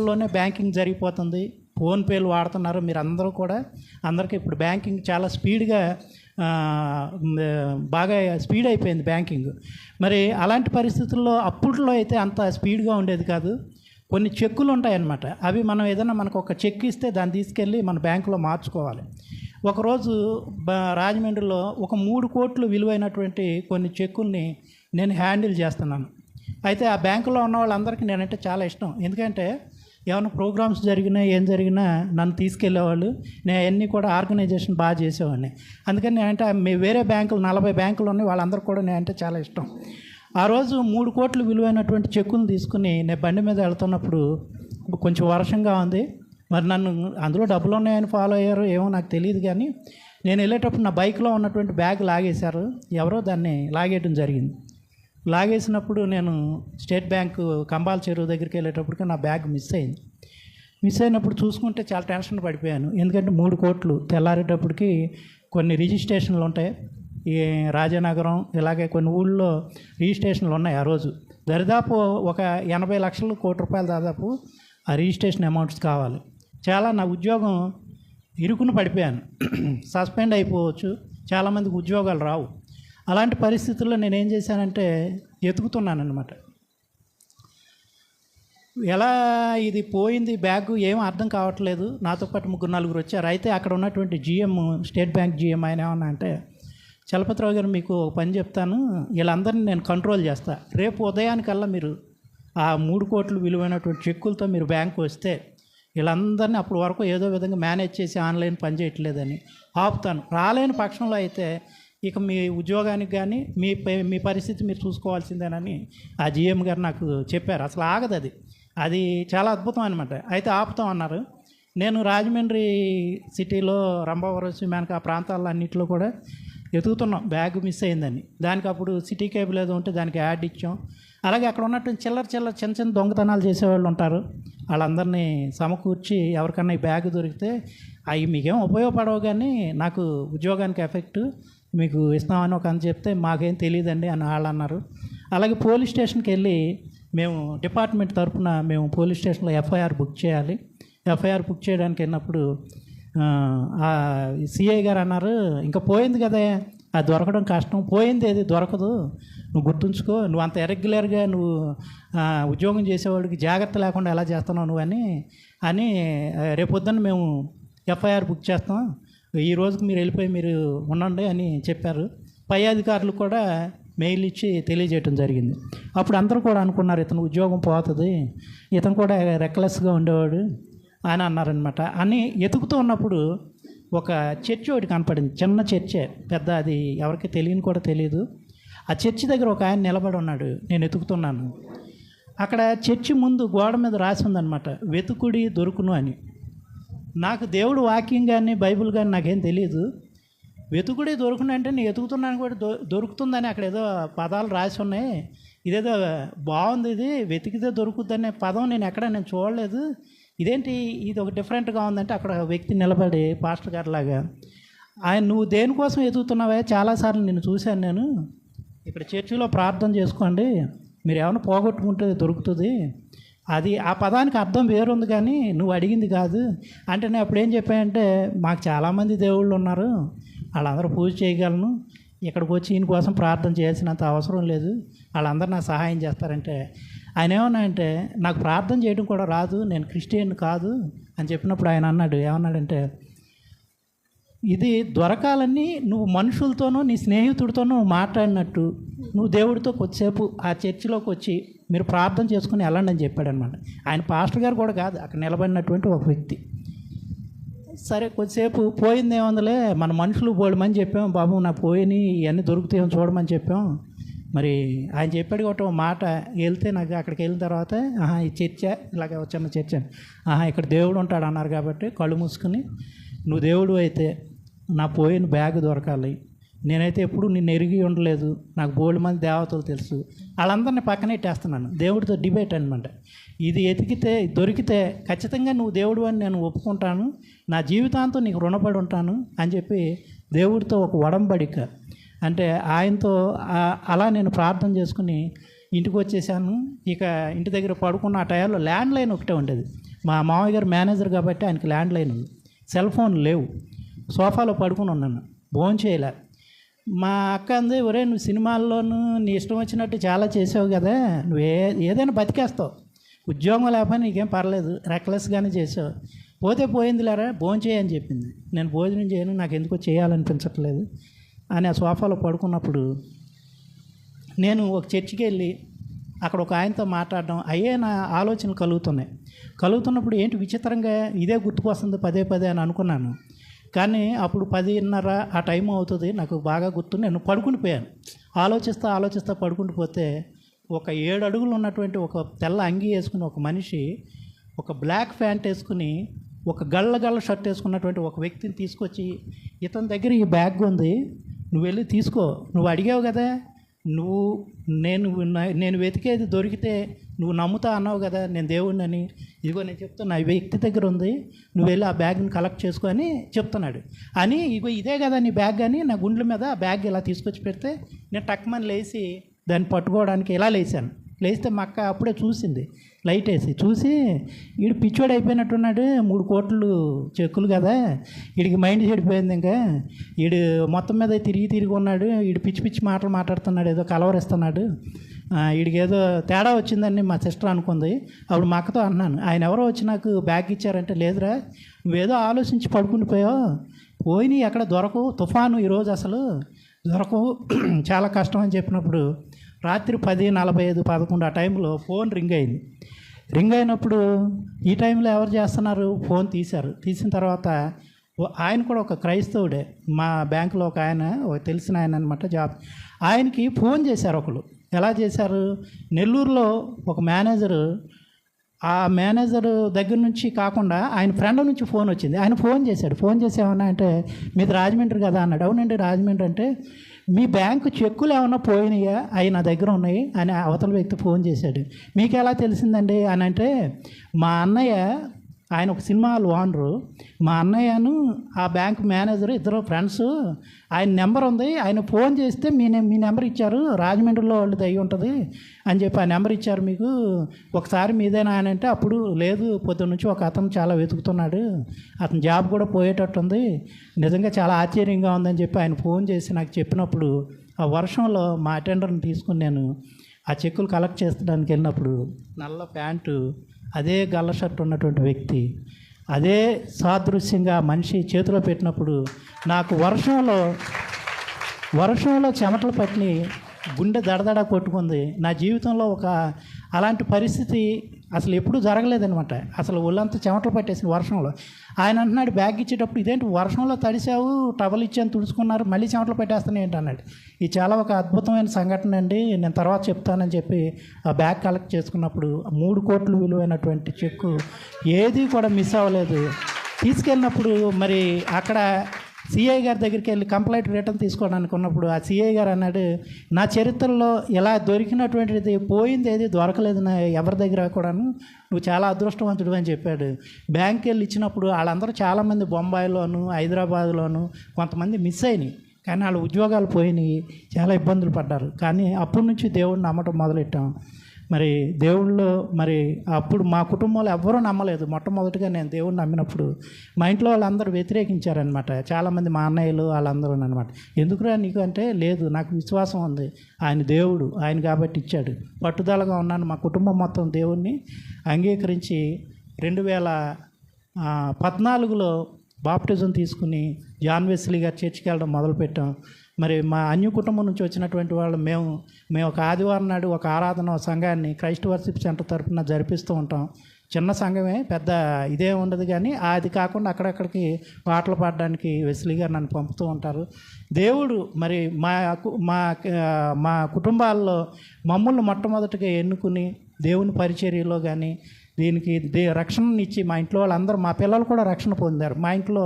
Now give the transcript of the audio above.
సెకండ్లోనే banking జరిగిపోతుంది. ఫోన్పేలు వాడుతున్నారు మీరు అందరూ కూడా. అందరికీ ఇప్పుడు బ్యాంకింగ్ చాలా స్పీడ్గా బాగా స్పీడ్ అయిపోయింది బ్యాంకింగ్. మరి అలాంటి పరిస్థితుల్లో అప్పట్లో అయితే అంత స్పీడ్గా ఉండేది కాదు. కొన్ని చెక్కులు ఉంటాయన్నమాట. అవి మనం ఏదైనా మనకు ఒక చెక్ ఇస్తే దాన్ని తీసుకెళ్ళి మన బ్యాంకులో మార్చుకోవాలి. ఒకరోజు రాజమండ్రిలో ఒక 3 కోట్లు విలువైనటువంటి కొన్ని చెక్కుల్ని నేను హ్యాండిల్ చేస్తున్నాను. అయితే ఆ బ్యాంకులో ఉన్న వాళ్ళందరికీ నేనంటే చాలా ఇష్టం. ఎందుకంటే ఏమైనా ప్రోగ్రామ్స్ జరిగినా ఏం జరిగినా నన్ను తీసుకెళ్ళేవాళ్ళు. నేను అన్నీ కూడా ఆర్గనైజేషన్ బాగా చేసేవాడిని. అందుకని నేనంటే వేరే బ్యాంకులు 40 బ్యాంకులు ఉన్నాయి, వాళ్ళందరూ కూడా నేనంటే చాలా ఇష్టం. ఆ రోజు 3 కోట్లు విలువైనటువంటి చెక్కులు తీసుకుని నేను బండి మీద వెళ్తున్నప్పుడు కొంచెం వర్షంగా ఉంది. మరి నన్ను అందులో డబ్బులు ఉన్నాయని ఫాలో అయ్యారు ఏమో నాకు తెలియదు. కానీ నేను వెళ్ళేటప్పుడు నా బైక్లో ఉన్నటువంటి బ్యాగ్ లాగేశారు. ఎవరో దాన్ని లాగేయడం జరిగింది. లాగేసినప్పుడు నేను స్టేట్ బ్యాంకు కంబాల చెరువు దగ్గరికి వెళ్ళేటప్పటికి నా బ్యాగ్ మిస్ అయింది. మిస్ అయినప్పుడు చూసుకుంటే చాలా టెన్షన్ పడిపోయాను. ఎందుకంటే 3 కోట్లు తెల్లారేటప్పటికి కొన్ని రిజిస్ట్రేషన్లు ఉంటాయి. ఈ రాజానగరం ఇలాగే కొన్ని ఊళ్ళో రిజిస్ట్రేషన్లు ఉన్నాయి. ఆ రోజు దరిదాపు ఒక 80 లక్షలు కోటి రూపాయలు దాదాపు ఆ రిజిస్ట్రేషన్ అమౌంట్స్ కావాలి. చాలా నా ఉద్యోగం ఇరుకును పడిపోయాను. సస్పెండ్ అయిపోవచ్చు, చాలామందికి ఉద్యోగాలు రావు. అలాంటి పరిస్థితుల్లో నేనేం చేశానంటే ఎతుకుతున్నాను అనమాట. ఎలా ఇది పోయింది బ్యాగు ఏం అర్థం కావట్లేదు. నాతో పాటు 3-4 వచ్చారు. అయితే అక్కడ ఉన్నటువంటి జిఎం, స్టేట్ బ్యాంక్ జిఎం ఆయన ఏమన్నా అంటే, చలపతిరావు గారు మీకు ఒక పని చెప్తాను, వీళ్ళందరినీ నేను కంట్రోల్ చేస్తా. రేపు ఉదయానికల్లా మీరు ఆ 3 కోట్లు విలువైనటువంటి చెక్కులతో మీరు బ్యాంకు వస్తే వీళ్ళందరినీ అప్పటి వరకు ఏదో విధంగా మేనేజ్ చేసి ఆన్లైన్ పని చేయట్లేదని ఆపుతాను. రాలేని పక్షంలో అయితే ఇక మీ ఉద్యోగానికి కానీ మీ పరిస్థితి మీరు చూసుకోవాల్సిందేనని ఆ జిఎం గారు నాకు చెప్పారు. అసలు ఆగదు అది చాలా అద్భుతం అనమాట. అయితే ఆపుతాం అన్నారు. నేను రాజమండ్రి సిటీలో రంభావరం, మేనక ఆ ప్రాంతాల్లో అన్నింటిలో కూడా ఎతుకుతున్నాం బ్యాగ్ మిస్ అయిందని. దానికి అప్పుడు సిటీ కేబుల్ ఏదో ఉంటే దానికి యాడ్ ఇచ్చాం. అలాగే అక్కడ ఉన్నటువంటి చిన్న చిన్న దొంగతనాలు చేసేవాళ్ళు ఉంటారు. వాళ్ళందరినీ సమకూర్చి ఎవరికన్నా ఈ బ్యాగ్ దొరికితే అవి మీకేం ఉపయోగపడవు కానీ నాకు ఉద్యోగానికి ఎఫెక్ట్ మీకు ఇస్తామని ఒక అని చెప్తే మాకేం తెలియదండి అని వాళ్ళు అన్నారు. అలాగే పోలీస్ స్టేషన్కి వెళ్ళి మేము డిపార్ట్మెంట్ తరఫున మేము పోలీస్ స్టేషన్లో ఎఫ్ఐఆర్ బుక్ చేయాలి. ఎఫ్ఐఆర్ బుక్ చేయడానికి వెళ్ళినప్పుడు సిఐ గారు అన్నారు, ఇంకా పోయింది కదా అది దొరకడం కష్టం, పోయింది ఏది దొరకదు, నువ్వు గుర్తుంచుకో, నువ్వు అంత ఇర్రెగ్యులర్గా నువ్వు ఉద్యోగం చేసేవాడికి జాగ్రత్త లేకుండా ఎలా చేస్తున్నావు నువ్వు అని రేపొద్దున మేము ఎఫ్ఐఆర్ బుక్ చేస్తాం, ఈ రోజుకి మీరు వెళ్ళిపోయి మీరు ఉండండి అని చెప్పారు. పై అధికారులు కూడా మెయిల్ ఇచ్చి తెలియజేయటం జరిగింది. అప్పుడు అందరూ కూడా అనుకున్నారు ఇతను ఉద్యోగం పోతుంది, ఇతను కూడా రెక్లెస్గా ఉండేవాడు అని అన్నారనమాట. అని ఎతుకుతూ ఉన్నప్పుడు ఒక చర్చి ఒకటి కనపడింది. చిన్న చర్చే, పెద్ద అది ఎవరికి తెలియని కూడా తెలియదు. ఆ చర్చి దగ్గర ఒక ఆయన నిలబడి ఉన్నాడు. నేను ఎతుకుతున్నాను. అక్కడ చర్చి ముందు గోడ మీద రాసి ఉందన్నమాట, వెతుకుడి దొరుకును అని. నాకు దేవుడు వాక్యం కానీ బైబిల్ కానీ నాకేం తెలియదు. వెతుకుడి దొరుకును అంటే నేను ఎతుకుతున్నాను కూడా దొరుకుతుందని అక్కడ ఏదో పదాలు రాసి ఉన్నాయి. ఇదేదో బాగుంది, ఇది వెతికితే దొరుకుతుందనే పదం నేను చూడలేదు, ఇదేంటి ఇది ఒక డిఫరెంట్గా ఉందంటే అక్కడ వ్యక్తి నిలబడి పాస్టర్ గారు లాగా, ఆయన నువ్వు దేనికోసం ఎదుగుతున్నావే, చాలాసార్లు నేను చూశాను, నేను ఇక్కడ చర్చిలో ప్రార్థన చేసుకోండి, మీరు ఏమైనా పోగొట్టుకుంటే దొరుకుతుంది, అది ఆ పదానికి అర్థం వేరుంది కానీ నువ్వు అడిగింది కాదు అంటే. నేను అప్పుడు ఏం చెప్పానంటే, మాకు చాలామంది దేవుళ్ళు ఉన్నారు, వాళ్ళందరూ పూజ చేయగలను, ఇక్కడికి వచ్చి ఈయన కోసం ప్రార్థన చేయాల్సినంత అవసరం లేదు, వాళ్ళందరూ నాకు సహాయం చేస్తారంటే ఆయన ఏమన్నా అంటే, నాకు ప్రార్థన చేయడం కూడా రాదు, నేను క్రిస్టియన్ కాదు అని చెప్పినప్పుడు ఆయన అన్నాడు, ఏమన్నాడంటే, ఇది దొరకాలని నువ్వు మనుషులతోనూ నీ స్నేహితుడితోనూ మాట్లాడినట్టు నువ్వు దేవుడితో కొద్దిసేపు ఆ చర్చిలోకి వచ్చి మీరు ప్రార్థన చేసుకుని వెళ్ళండి అని చెప్పాడు అనమాట. ఆయన పాస్టర్ గారు కూడా కాదు, అక్కడ నిలబడినటువంటి ఒక వ్యక్తి. సరే కొద్దిసేపు పోయింది ఏముందలే, మన మనుషులు పోయమని చెప్పాం, బాబు నా పోయినాయి ఇవన్నీ దొరుకుతాయని చూడమని చెప్పాం. మరి ఆయన చెప్పాడు ఒకటి మాట, వెళ్తే నాకు అక్కడికి వెళ్ళిన తర్వాత ఈ చర్చ ఇలాగ చిన్న చర్చ, ఇక్కడ దేవుడు ఉంటాడు అన్నారు కాబట్టి కళ్ళు మూసుకుని, నువ్వు దేవుడు అయితే నా పోయిన బ్యాగ్ దొరకాలి, నేనైతే ఎప్పుడు నిన్ను ఎరిగి ఉండలేదు, నాకు బోల్డ్ మంది దేవతలు తెలుసు, వాళ్ళందరినీ పక్కనెట్టేస్తున్నాను. దేవుడితో డిబేట్ అనమాట. ఇది ఎతికితే దొరికితే ఖచ్చితంగా నువ్వు దేవుడు అని నేను ఒప్పుకుంటాను, నా జీవితాంతం నీకు రుణపడి ఉంటాను అని చెప్పి దేవుడితో ఒక ఒడంబడిక, అంటే ఆయనతో అలా నేను ప్రార్థన చేసుకుని ఇంటికి వచ్చేసాను. ఇక ఇంటి దగ్గర పడుకున్న ఆ టైంలో ల్యాండ్ లైన్ ఒకటే ఉండేది. మా మామయ్య గారు మేనేజర్ కాబట్టి ఆయనకి ల్యాండ్ లైన్ ఉంది, సెల్ ఫోన్ లేవు. సోఫాలో పడుకుని ఉన్నాను, భోజనం చేయలే. మా అక్క అంది, ఒరే నువ్వు సినిమాల్లోనూ నీ ఇష్టం వచ్చినట్టు చాలా చేసావు కదా, నువ్వు ఏదైనా బతికేస్తావు, ఉద్యోగం లేకపోయినా నీకేం పర్లేదు, రెక్లెస్గానే చేసావు, పోతే పోయింది లేరా, భోజనం చేయని చెప్పింది. నేను భోజనం చేయను, నాకు ఎందుకో చేయాలనిపించట్లేదు అని ఆ సోఫాలో పడుకున్నప్పుడు నేను ఒక చర్చికి వెళ్ళి అక్కడ ఒక ఆయనతో మాట్లాడడం అయ్యే నా ఆలోచనలు కలుగుతున్నప్పుడు ఏంటి విచిత్రంగా ఇదే గుర్తుకొస్తుంది పదే పదే అని అనుకున్నాను. కానీ అప్పుడు 10:30 ఆ టైం అవుతుంది, నాకు బాగా గుర్తు. నేను పడుకుని పోయాను, ఆలోచిస్తా పడుకుని పోతే ఒక 7 అడుగులు ఉన్నటువంటి ఒక తెల్ల అంగీ వేసుకుని ఒక మనిషి, ఒక బ్లాక్ ప్యాంట్ వేసుకుని, ఒక గళ్ళ షర్ట్ వేసుకున్నటువంటి ఒక వ్యక్తిని తీసుకొచ్చి, ఇతని దగ్గర ఈ బ్యాగ్ ఉంది, నువ్వు వెళ్ళి తీసుకో, నువ్వు అడిగావు కదా, నేను వెతికేది దొరికితే నువ్వు నమ్ముతా అన్నావు కదా నేను దేవుడిని అని, ఇదిగో నేను చెప్తున్నా ఈ వ్యక్తి దగ్గర ఉంది, నువ్వు వెళ్ళి ఆ బ్యాగ్ని కలెక్ట్ చేసుకో అని చెప్తున్నాడు. అని ఇగో ఇదే కదా నీ బ్యాగ్ అని నా గుండెల మీద ఆ బ్యాగ్ ఇలా తీసుకొచ్చి పెడితే నేను టక్మని లేచి దాన్ని పట్టుకోవడానికి ఇలా లేచాను. లేస్తే మా అక్క అప్పుడే చూసింది, లైట్ వేసి చూసి, వీడు పిచ్చోడు అయిపోయినట్టున్నాడు, 3 కోట్లు చెక్కులు కదా, వీడికి మైండ్ చెడిపోయింది, ఇంకా వీడు మొత్తం మీద తిరిగి ఉన్నాడు, వీడు పిచ్చి మాటలు మాట్లాడుతున్నాడు, ఏదో కలవరిస్తున్నాడు, వీడికి ఏదో తేడా వచ్చిందని మా సిస్టర్ అనుకుంది. అప్పుడు మా అక్కతో అన్నాను, ఆయన ఎవరో వచ్చి నాకు బ్యాగ్ ఇచ్చారంటే, లేదురా నువ్వేదో ఆలోచించి పడుకుని పోయినాయి, ఎక్కడ దొరకవు, తుఫాను ఈరోజు అసలు దొరకవు, చాలా కష్టం అని చెప్పినప్పుడు రాత్రి 10:45, 11 ఆ టైంలో ఫోన్ రింగ్ అయింది. రింగ్ అయినప్పుడు ఈ టైంలో ఎవరు చేస్తున్నారు, ఫోన్ తీసిన తర్వాత ఆయన కూడా ఒక క్రైస్తవుడే, మా బ్యాంకులో ఒక ఆయన, ఒక తెలిసిన ఆయన అనమాట, జాబ్. ఆయనకి ఫోన్ చేశారు ఒకరు. ఎలా చేశారు, నెల్లూరులో ఒక మేనేజరు, ఆ మేనేజర్ దగ్గర నుంచి కాకుండా ఆయన ఫ్రెండ్ నుంచి ఫోన్ వచ్చింది. ఆయన ఫోన్ చేశాడు, ఫోన్ చేసి ఏమన్నా అంటే మీది రాజమండ్రి కదా అన్నాడు. అవునండి రాజమండ్రి అంటే, మీ బ్యాంకు చెక్కులు ఏమన్నా పోయినాయా, అవి నా దగ్గర ఉన్నాయి అని అవతల వ్యక్తి ఫోన్ చేశాడు. మీకు ఎలా తెలిసిందండి అని అంటే, మా అన్నయ్య, ఆయన ఒక సినిమా ఓనరు, మా అన్నయ్యను ఆ బ్యాంక్ మేనేజరు ఇద్దరు ఫ్రెండ్స్, ఆయన నెంబర్ ఉంది, ఆయన ఫోన్ చేస్తే మీ నెంబర్ ఇచ్చారు, రాజమండ్రిలో వాళ్ళది అయి ఉంటుంది అని చెప్పి ఆ నెంబర్ ఇచ్చారు మీకు, ఒకసారి మీదేనా అని అంటే, అప్పుడు లేదు పొద్దున్న నుంచి ఒక అతను చాలా వెతుకుతున్నాడు, అతని జాబ్ కూడా పోయేటట్టుంది, నిజంగా చాలా ఆశ్చర్యంగా ఉందని చెప్పి ఆయన ఫోన్ చేసి నాకు చెప్పినప్పుడు, ఆ వర్షంలో మా అటెండర్ని తీసుకుని నేను ఆ చెక్కులు కలెక్ట్ చేసడానికి వెళ్ళినప్పుడు, నల్ల ప్యాంటు, అదే గల్ల షర్ట్ ఉన్నటువంటి వ్యక్తి, అదే సాదృశ్యంగా మనిషి చేతిలో పెట్టినప్పుడు నాకు వర్షంలో చెమటలు పట్టి గుండె దడదడ కొట్టుకుంది. నా జీవితంలో అలాంటి పరిస్థితి అసలు ఎప్పుడూ జరగలేదనమాట. అసలు ఒళ్ళంతా చెమటలు పట్టేసింది వర్షంలో. ఆయన అంటున్నాడు బ్యాగ్ ఇచ్చేటప్పుడు, ఇదేంటి వర్షంలో తడిసావు, టవల్ ఇచ్చాను తుడుచుకున్నారు, మళ్ళీ చెమటలు పెట్టేస్తాను ఏంటి అన్నాడు. ఇది చాలా ఒక అద్భుతమైన సంఘటన అండి, నేను తర్వాత చెప్తానని చెప్పి ఆ బ్యాగ్ కలెక్ట్ చేసుకున్నప్పుడు 3 కోట్లు విలువైనటువంటి చెక్కు ఏది కూడా మిస్ అవ్వలేదు. తీసుకెళ్ళినప్పుడు మరి అక్కడ సిఐ గారి దగ్గరికి వెళ్ళి కంప్లైంట్ రిటర్న్ తీసుకోవడానికి ఉన్నప్పుడు ఆ సిఐ గారు అన్నాడు, నా చరిత్రలో ఇలా దొరికినటువంటిది పోయింది ఏది దొరకలేదు నా ఎవరి దగ్గర కూడాను, నువ్వు చాలా అదృష్టవంతుడు అని చెప్పాడు. బ్యాంక్కి వెళ్ళి ఇచ్చినప్పుడు వాళ్ళందరూ చాలామంది బొంబాయిలోను, హైదరాబాద్లోను కొంతమంది మిస్ అయినాయి, కానీ వాళ్ళ ఉద్యోగాలు పోయినాయి, చాలా ఇబ్బందులు పడ్డారు. కానీ అప్పటి నుంచి దేవుడిని నమ్మటం మొదలెట్టాం. మరి దేవుళ్ళు మరి అప్పుడు మా కుటుంబంలో ఎవ్వరూ నమ్మలేదు. మొట్టమొదటిగా నేను దేవుడిని నమ్మినప్పుడు మా ఇంట్లో వాళ్ళందరూ వ్యతిరేకించారనమాట, చాలామంది మా అన్నయ్యలు వాళ్ళందరూ అనమాట. ఎందుకురా నీకు అంటే, లేదు నాకు విశ్వాసం ఉంది, ఆయన దేవుడు, ఆయన కాబట్టి ఇచ్చాడు, పట్టుదలగా ఉన్నాను. మా కుటుంబం మొత్తం దేవుణ్ణి అంగీకరించి 2014లో బాప్టిజం తీసుకుని జాన్ వెస్లీ గారి చర్చికి వెళ్ళడం మొదలుపెట్టాం. మరి మా అన్య కుటుంబం నుంచి వచ్చినటువంటి వాళ్ళు మేము ఒక ఆదివారం నాడు ఒక ఆరాధన సంఘాన్ని క్రైస్ట్ వర్షిప్ సెంటర్ తరఫున జరిపిస్తూ ఉంటాం. చిన్న సంఘమే, పెద్ద ఇదే ఉండదు, కానీ అది కాకుండా అక్కడక్కడికి పాటలు పాడడానికి వెస్లీ గారు నన్ను పంపుతూ ఉంటారు. దేవుడు మరి మా కుటుంబాల్లో మమ్మల్ని మొట్టమొదటిగా ఎన్నుకుని దేవుని పరిచర్యలో కానీ దీనికి రక్షణనిచ్చి మా ఇంట్లో వాళ్ళందరూ, మా పిల్లలు కూడా రక్షణ పొందారు. మా ఇంట్లో